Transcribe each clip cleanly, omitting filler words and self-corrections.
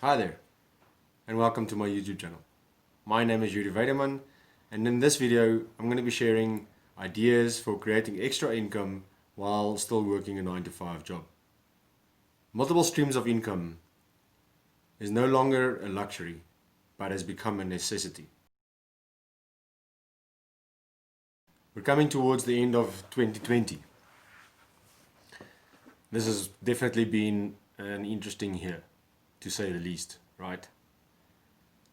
Hi there, and welcome to my YouTube channel. My name is Weide-Market, and in this video I'm going to be sharing ideas for creating extra income while still working a 9-to-5 job. Multiple streams of income is no longer a luxury, but has become a necessity. We're coming towards the end of 2020. This has definitely been an interesting year, to say the least, right?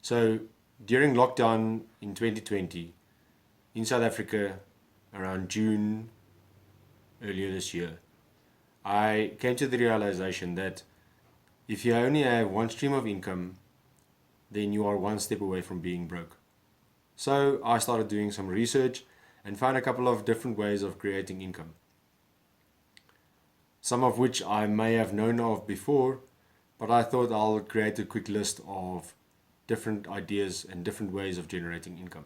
So during lockdown in 2020 in South Africa around June earlier this year, I came to the realization that if you only have one stream of income, then you are one step away from being broke. So I started doing some research and found a couple of different ways of creating income, some of which I may have known of before, but I thought I'll create a quick list of different ideas and different ways of generating income.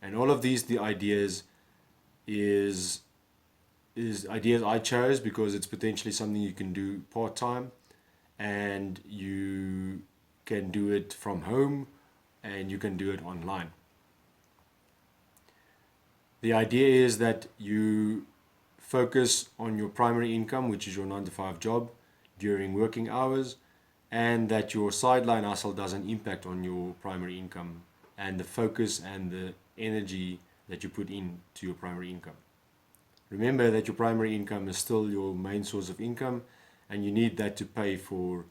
And all of these, the ideas is ideas I chose because it's potentially something you can do part-time, and you can do it from home, and you can do it online. The idea is that you focus on your primary income, which is your 9-to-5 job during working hours, and that your sideline hustle doesn't impact on your primary income and the focus and the energy that you put into your primary income. Remember that your primary income is still your main source of income, and you need that to pay for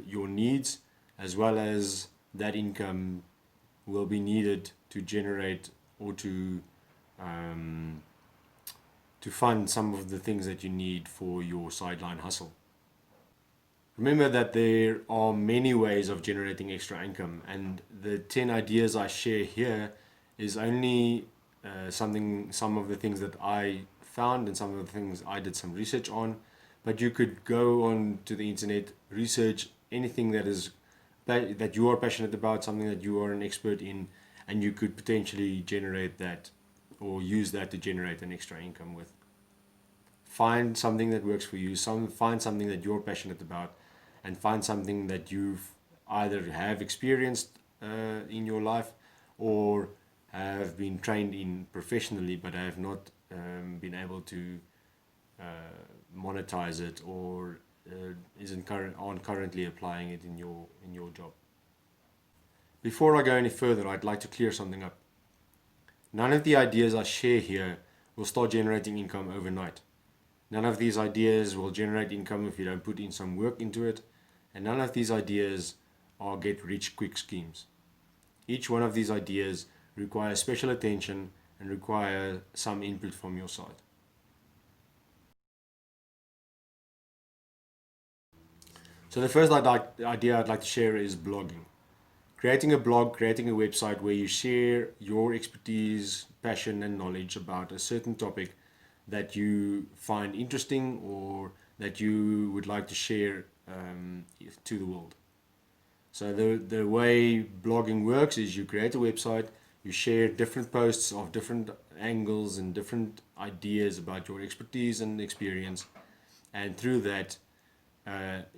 your needs, as well as that income will be needed to generate or to fund some of the things that you need for your sideline hustle. Remember that there are many ways of generating extra income, and the 10 ideas I share here is only some of the things that I found and some of the things I did some research on. But you could go on to the internet, research anything that you are passionate about, something that you are an expert in, and you could potentially generate that or use that to generate an extra income with. Find something that works for you, find something that you're passionate about, and find something that you've either have experienced in your life or have been trained in professionally but have not been able to monetize it, or aren't currently applying it in your job. Before I go any further, I'd like to clear something up. None of the ideas I share here will start generating income overnight. None of these ideas will generate income if you don't put in some work into it, and none of these ideas are get-rich-quick schemes. Each one of these ideas requires special attention and require some input from your side. So the first idea I'd like to share is blogging. Creating a blog, creating a website where you share your expertise, passion and knowledge about a certain topic that you find interesting or that you would like to share to the world. So the way blogging works is you create a website, you share different posts of different angles and different ideas about your expertise and experience, and through that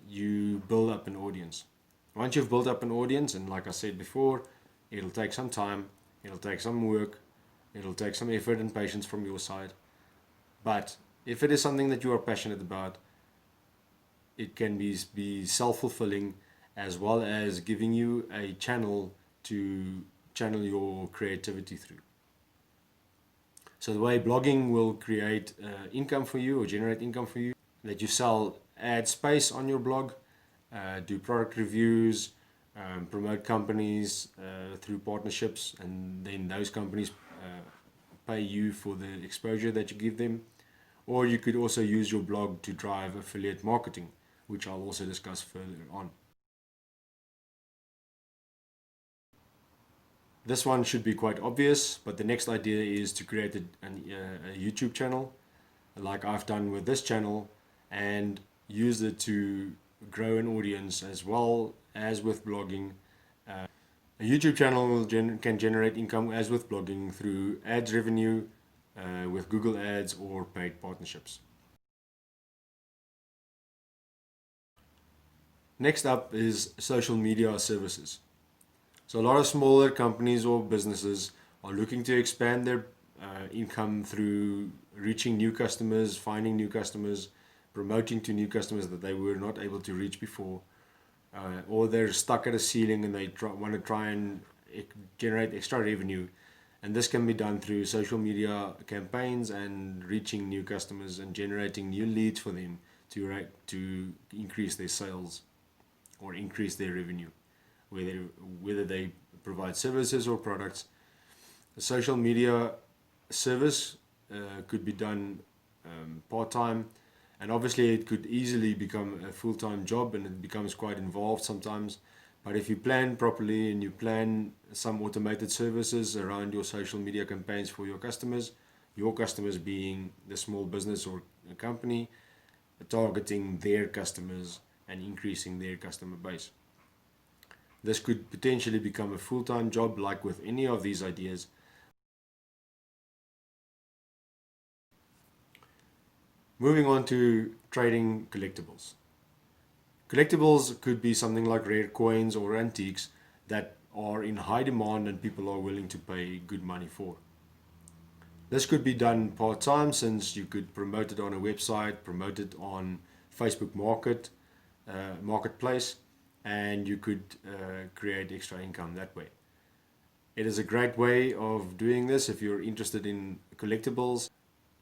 you build up an audience. Once you've built up an audience, and like I said before, it'll take some time, it'll take some work, it'll take some effort and patience from your side. But if it is something that you are passionate about, it can be self-fulfilling, as well as giving you a channel to channel your creativity through. So the way blogging will create income for you or generate income for you, that you sell ad space on your blog, do product reviews, promote companies through partnerships, and then those companies pay you for the exposure that you give them. Or you could also use your blog to drive affiliate marketing, which I'll also discuss further on. This one should be quite obvious, but the next idea is to create a YouTube channel, like I've done with this channel, and use it to grow an audience as well as with blogging. A YouTube channel can generate income as with blogging through ads revenue, with Google Ads or paid partnerships. Next up is social media services. So a lot of smaller companies or businesses are looking to expand their income through reaching new customers, finding new customers, promoting to new customers that they were not able to reach before, or they're stuck at a ceiling and they want to try and generate extra revenue. And this can be done through social media campaigns and reaching new customers and generating new leads for them to increase their sales or increase their revenue, whether they provide services or products. A social media service could be done part-time, and obviously it could easily become a full-time job, and it becomes quite involved sometimes. But if you plan properly and you plan some automated services around your social media campaigns for your customers being the small business or a company, targeting their customers and increasing their customer base. This could potentially become a full-time job, like with any of these ideas. Moving on to trading collectibles. Collectibles could be something like rare coins or antiques that are in high demand and people are willing to pay good money for. This could be done part-time, since you could promote it on a website, promote it on Facebook Marketplace, and you could create extra income that way. It is a great way of doing this if you're interested in collectibles.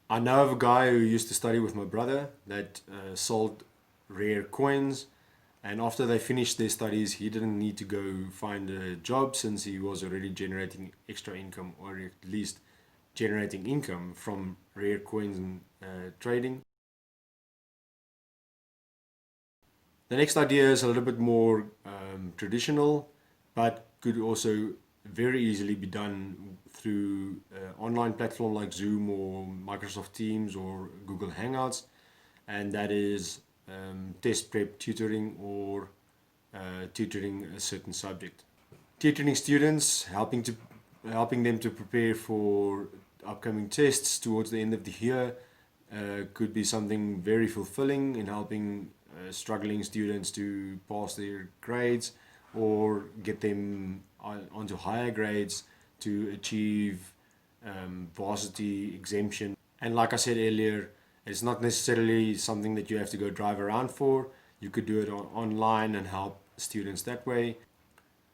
I know of a guy who used to study with my brother that sold rare coins, and after they finished their studies, he didn't need to go find a job, since he was already generating extra income, or at least generating income from rare coins and trading. The next idea is a little bit more traditional, but could also very easily be done through online platform like Zoom or Microsoft Teams or Google Hangouts, and that is test prep tutoring, or tutoring a certain subject. Tutoring students, helping them to prepare for upcoming tests towards the end of the year, could be something very fulfilling in helping struggling students to pass their grades or get them onto higher grades to achieve varsity exemption. And like I said earlier, it's not necessarily something that you have to go drive around for. You could do it online and help students that way.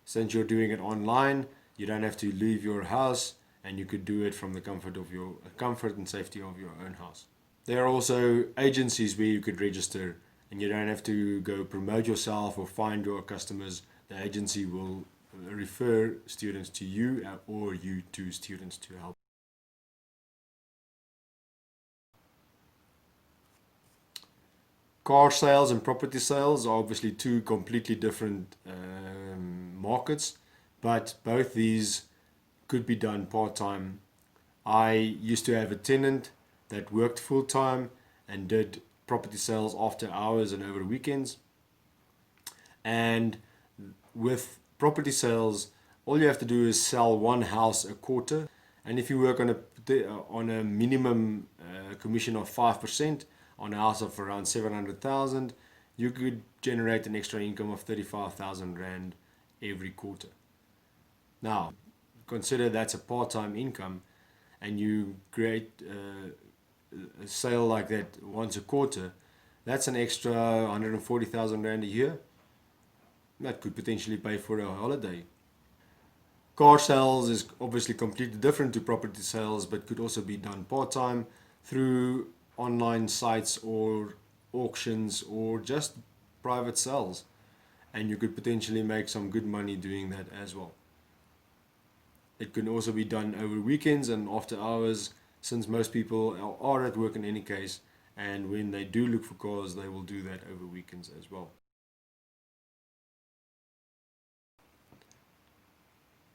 Since you're doing it online, you don't have to leave your house, and you could do it from the comfort and safety of your own house. There are also agencies where you could register, and you don't have to go promote yourself or find your customers. The agency will refer students to you, or you to students to help. Car sales and property sales are obviously two completely different markets, but both these could be done part-time. I used to have a tenant that worked full-time and did property sales after hours and over weekends. And with property sales, all you have to do is sell one house a quarter. And if you work on a minimum commission of 5% on a house of around 700,000, you could generate an extra income of 35,000 Rand every quarter. Now, consider that's a part-time income, and you create a sale like that once a quarter. That's an extra 140,000 Rand a year. That could potentially pay for a holiday. Car sales is obviously completely different to property sales, but could also be done part-time through online sites or auctions or just private sales, and you could potentially make some good money doing that as well. It can also be done over weekends and after hours, since most people are at work in any case, and when they do look for cars, they will do that over weekends as well.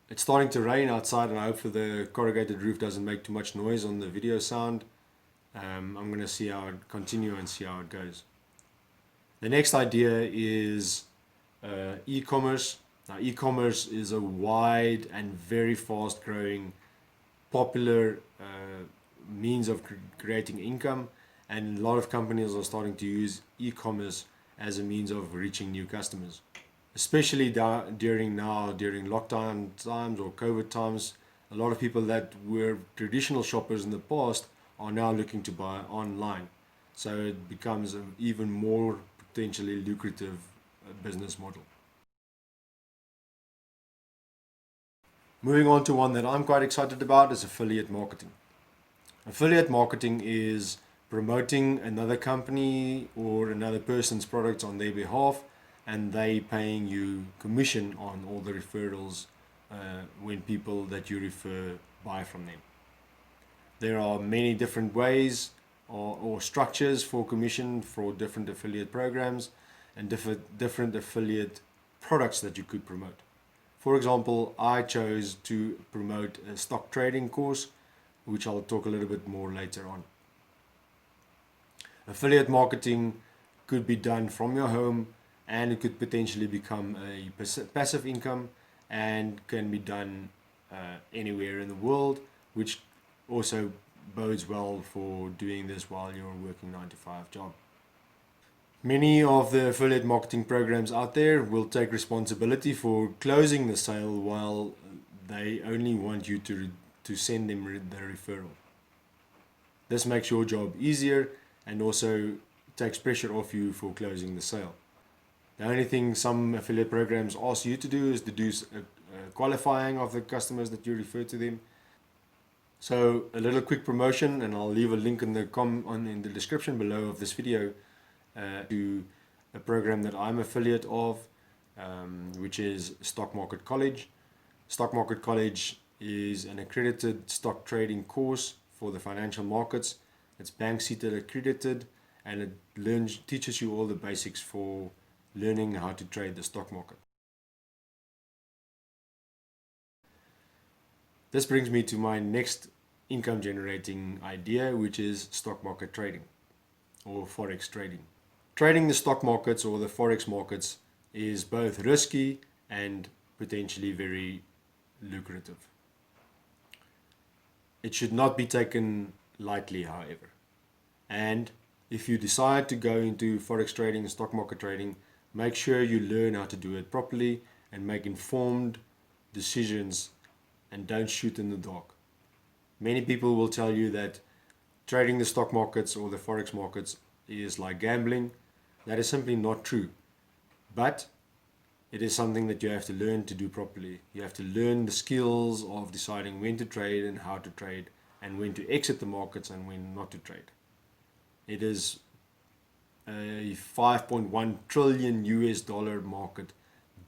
It's starting to rain outside, and I hope the corrugated roof doesn't make too much noise on the video sound. I'm going to continue and see how it goes. The next idea is e-commerce. Now, e-commerce is a wide and very fast growing, popular means of creating income, and a lot of companies are starting to use e-commerce as a means of reaching new customers. Especially during lockdown times or COVID times, a lot of people that were traditional shoppers in the past are now looking to buy online. So it becomes an even more potentially lucrative business model. Moving on to one that I'm quite excited about is affiliate marketing. Affiliate marketing is promoting another company or another person's products on their behalf, and they paying you commission on all the referrals when people that you refer buy from them. There are many different ways or structures for commission for different affiliate programs and different affiliate products that you could promote. For example, I chose to promote a stock trading course, which I'll talk a little bit more later on. Affiliate marketing could be done from your home, and it could potentially become a passive income and can be done anywhere in the world, which also bodes well for doing this while you're working 9-to-5 job. Many of the affiliate marketing programs out there will take responsibility for closing the sale, while they only want you to send them the referral. This makes your job easier and also takes pressure off you for closing the sale. The only thing some affiliate programs ask you to do is to do a qualifying of the customers that you refer to them. So a little quick promotion, and I'll leave a link in the description below of this video to a program that I'm affiliate of, which is Stock Market College. Stock Market College is an accredited stock trading course for the financial markets. It's bank seated accredited, and it teaches you all the basics for learning how to trade the stock market. This brings me to my next income generating idea, which is stock market trading or Forex trading. Trading the stock markets or the Forex markets is both risky and potentially very lucrative. It should not be taken lightly, however. And if you decide to go into Forex trading and stock market trading, make sure you learn how to do it properly and make informed decisions, and don't shoot in the dark. Many people will tell you that trading the stock markets or the Forex markets is like gambling. That is simply not true. But it is something that you have to learn to do properly. You have to learn the skills of deciding when to trade and how to trade, and when to exit the markets and when not to trade. It is a 5.1 trillion US dollar market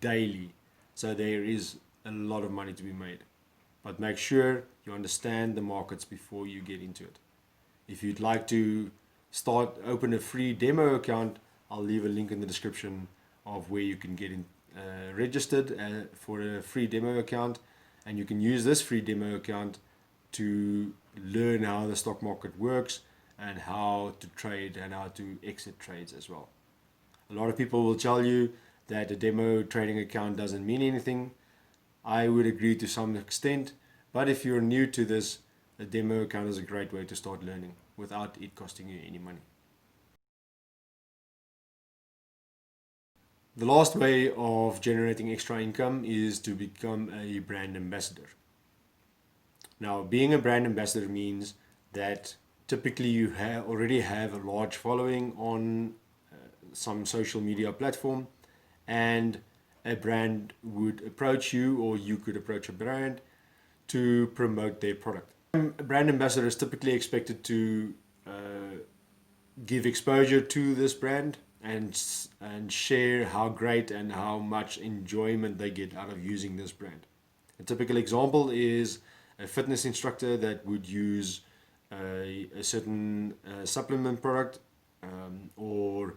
daily. So there is a lot of money to be made. But make sure you understand the markets before you get into it. If you'd like to open a free demo account, I'll leave a link in the description of where you can get registered for a free demo account, and you can use this free demo account to learn how the stock market works and how to trade and how to exit trades as well. A lot of people will tell you that a demo trading account doesn't mean anything. I would agree to some extent, but if you're new to this, a demo account is a great way to start learning without it costing you any money. The last way of generating extra income is to become a brand ambassador. Now, being a brand ambassador means that typically you already have a large following on some social media platform, and a brand would approach you, or you could approach a brand to promote their product. A brand ambassador is typically expected to give exposure to this brand and share how great and how much enjoyment they get out of using this brand. A typical example is a fitness instructor that would use a certain supplement product or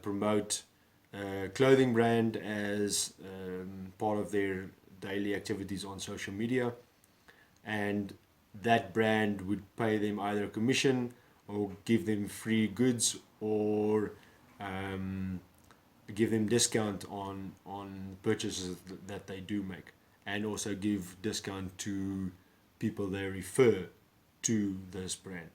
promote a clothing brand as part of their daily activities on social media, and that brand would pay them either a commission or give them free goods, or give them discount on purchases that they do make, and also give discount to people they refer to this brand.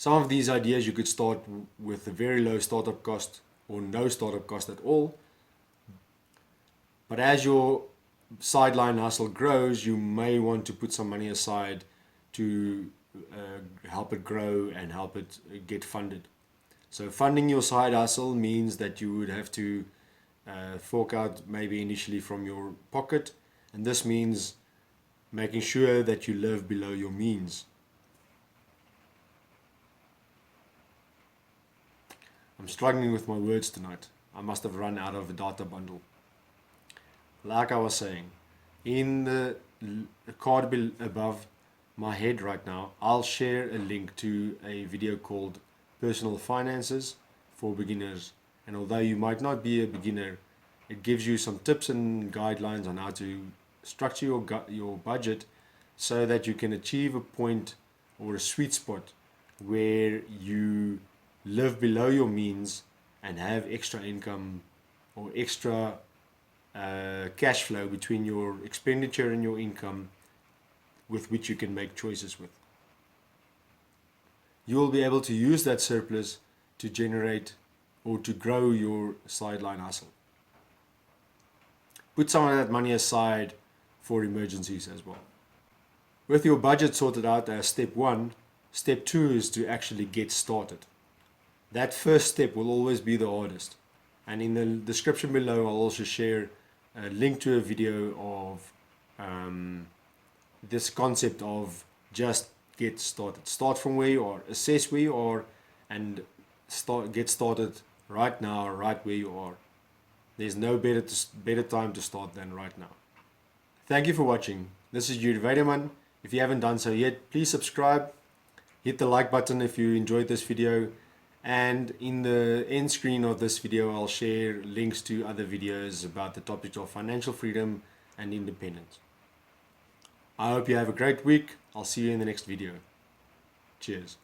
Some of these ideas you could start with a very low startup cost or no startup cost at all. But as your sideline hustle grows, you may want to put some money aside to help it grow and help it get funded. So funding your side hustle means that you would have to fork out maybe initially from your pocket, and this means making sure that you live below your means. I'm struggling with my words tonight. I must have run out of a data bundle. Like I was saying, in the card above my head right now, I'll share a link to a video called Personal Finances for Beginners. And although you might not be a beginner, it gives you some tips and guidelines on how to structure your budget so that you can achieve a point or a sweet spot where you live below your means and have extra income or extra cash flow between your expenditure and your income with which you can make choices with. You will be able to use that surplus to generate or to grow your sideline hustle. Put some of that money aside for emergencies as well. With your budget sorted out as step 1, step 2 is to actually get started. That first step will always be the hardest. And in the description below, I'll also share a link to a video of this concept of just get started. Start from where you are, assess where you are, and get started right now, right where you are. There's no better time to start than right now. Thank you for watching. This is Weide-Market. If you haven't done so yet, please subscribe. Hit the like button if you enjoyed this video. And in the end screen of this video, I'll share links to other videos about the topics of financial freedom and independence. I hope you have a great week. I'll see you in the next video. Cheers.